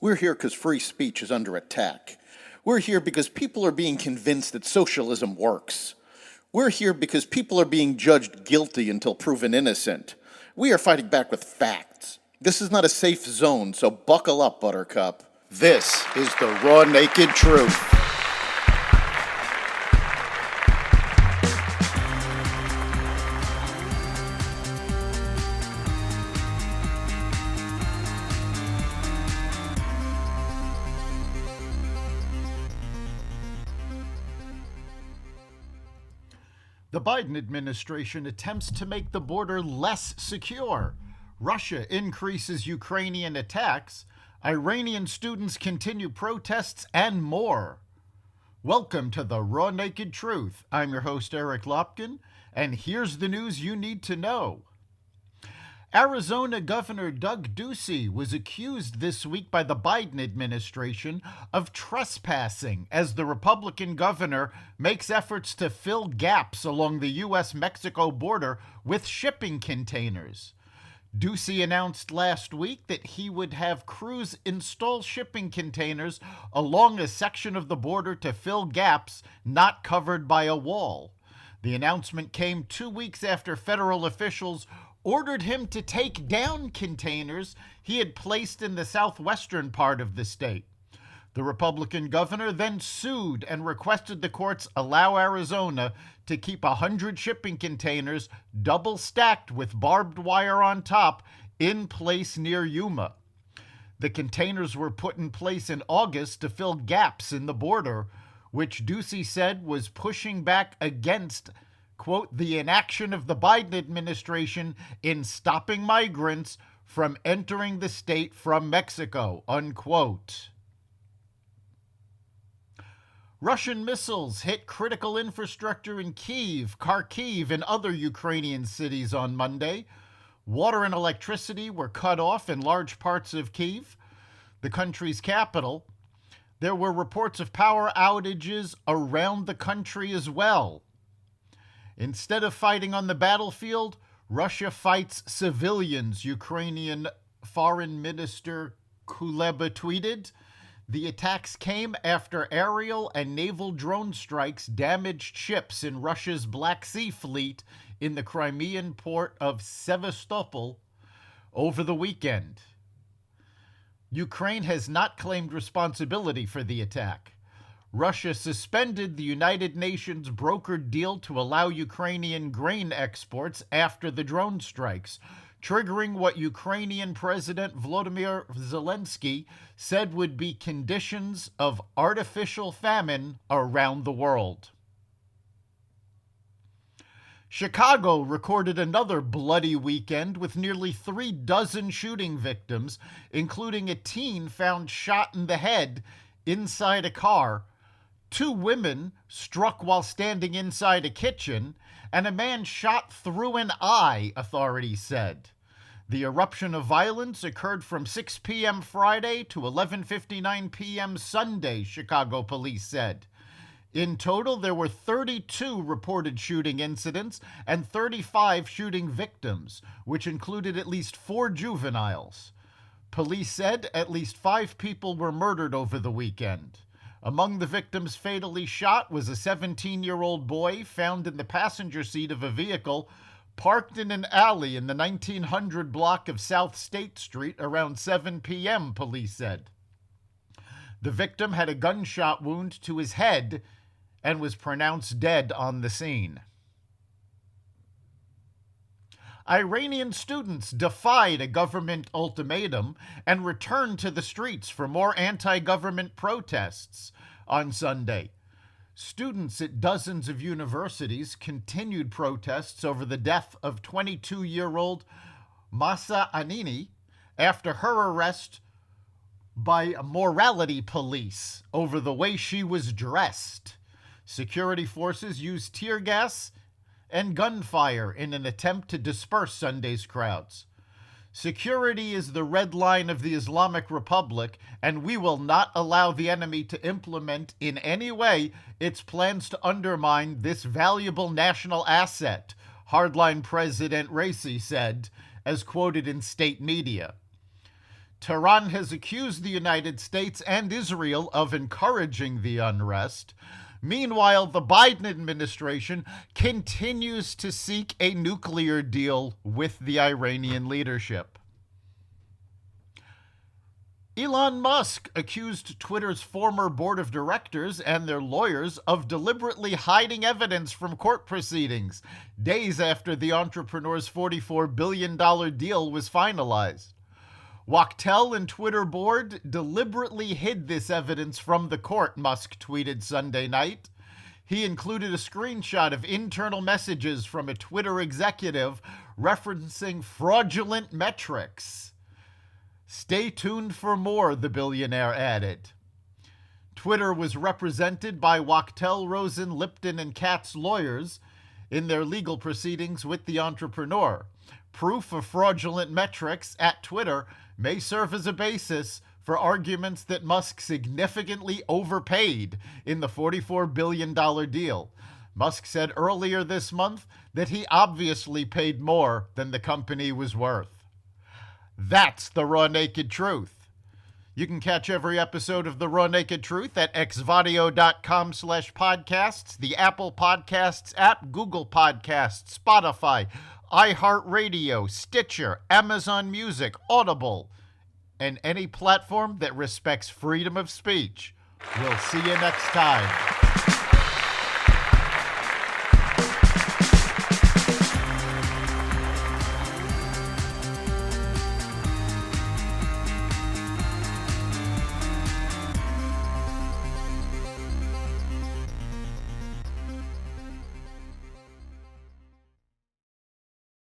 We're here because free speech is under attack. We're here because people are being convinced that socialism works. We're here because people are being judged guilty until proven innocent. We are fighting back with facts. This is not a safe zone, so buckle up, Buttercup. This is the raw, naked truth. The Biden administration attempts to make the border less secure. Russia increases Ukrainian attacks. Iranian students continue protests and more. Welcome to the Raw Naked Truth. I'm your host, Eric Lopkin, and here's the news you need to know. Arizona Governor Doug Ducey was accused this week by the Biden administration of trespassing as the Republican governor makes efforts to fill gaps along the U.S.-Mexico border with shipping containers. Ducey announced last week that he would have crews install shipping containers along a section of the border to fill gaps not covered by a wall. The announcement came 2 weeks after federal officials ordered him to take down containers he had placed in the southwestern part of the state. The Republican governor then sued and requested the courts allow Arizona to keep 100 shipping containers double stacked with barbed wire on top in place near Yuma. The containers were put in place in August to fill gaps in the border, which Ducey said was pushing back against, quote, the inaction of the Biden administration in stopping migrants from entering the state from Mexico, unquote. Russian missiles hit critical infrastructure in Kyiv, Kharkiv, and other Ukrainian cities on Monday. Water and electricity were cut off in large parts of Kyiv, the country's capital. There were reports of power outages around the country as well. Instead of fighting on the battlefield, Russia fights civilians, Ukrainian Foreign Minister Kuleba tweeted. The attacks came after aerial and naval drone strikes damaged ships in Russia's Black Sea fleet in the Crimean port of Sevastopol over the weekend. Ukraine has not claimed responsibility for the attack. Russia suspended the United Nations brokered deal to allow Ukrainian grain exports after the drone strikes, triggering what Ukrainian President Volodymyr Zelensky said would be conditions of artificial famine around the world. Chicago recorded another bloody weekend with nearly 3 dozen shooting victims, including a teen found shot in the head inside a car, 2 women struck while standing inside a kitchen, and a man shot through an eye, authorities said. The eruption of violence occurred from 6 p.m. Friday to 11:59 p.m. Sunday, Chicago police said. In total, there were 32 reported shooting incidents and 35 shooting victims, which included at least 4 juveniles. Police said at least 5 people were murdered over the weekend. Among the victims fatally shot was a 17-year-old boy found in the passenger seat of a vehicle parked in an alley in the 1900 block of South State Street around 7 p.m., police said. The victim had a gunshot wound to his head and was pronounced dead on the scene. Iranian students defied a government ultimatum and returned to the streets for more anti-government protests on Sunday. Students at dozens of universities continued protests over the death of 22-year-old Mahsa Amini after her arrest by morality police over the way she was dressed. Security forces used tear gas and gunfire in an attempt to disperse Sunday's crowds. Security is the red line of the Islamic Republic, and we will not allow the enemy to implement in any way its plans to undermine this valuable national asset, hardline President Raisi said, as quoted in state media. Tehran has accused the United States and Israel of encouraging the unrest. Meanwhile, the Biden administration continues to seek a nuclear deal with the Iranian leadership. Elon Musk accused Twitter's former board of directors and their lawyers of deliberately hiding evidence from court proceedings, days after the entrepreneur's $44 billion deal was finalized. Wachtell and Twitter board deliberately hid this evidence from the court, Musk tweeted Sunday night. He included a screenshot of internal messages from a Twitter executive referencing fraudulent metrics. Stay tuned for more, the billionaire added. Twitter was represented by Wachtell, Rosen, Lipton, and Katz lawyers in their legal proceedings with the entrepreneur. Proof of fraudulent metrics at Twitter may serve as a basis for arguments that Musk significantly overpaid in the $44 billion deal. Musk said earlier this month that he obviously paid more than the company was worth. That's the raw naked truth. You can catch every episode of The Raw Naked Truth at xvadio.com/podcasts, the Apple Podcasts app, Google Podcasts, Spotify, iHeartRadio, Stitcher, Amazon Music, Audible, and any platform that respects freedom of speech. We'll see you next time.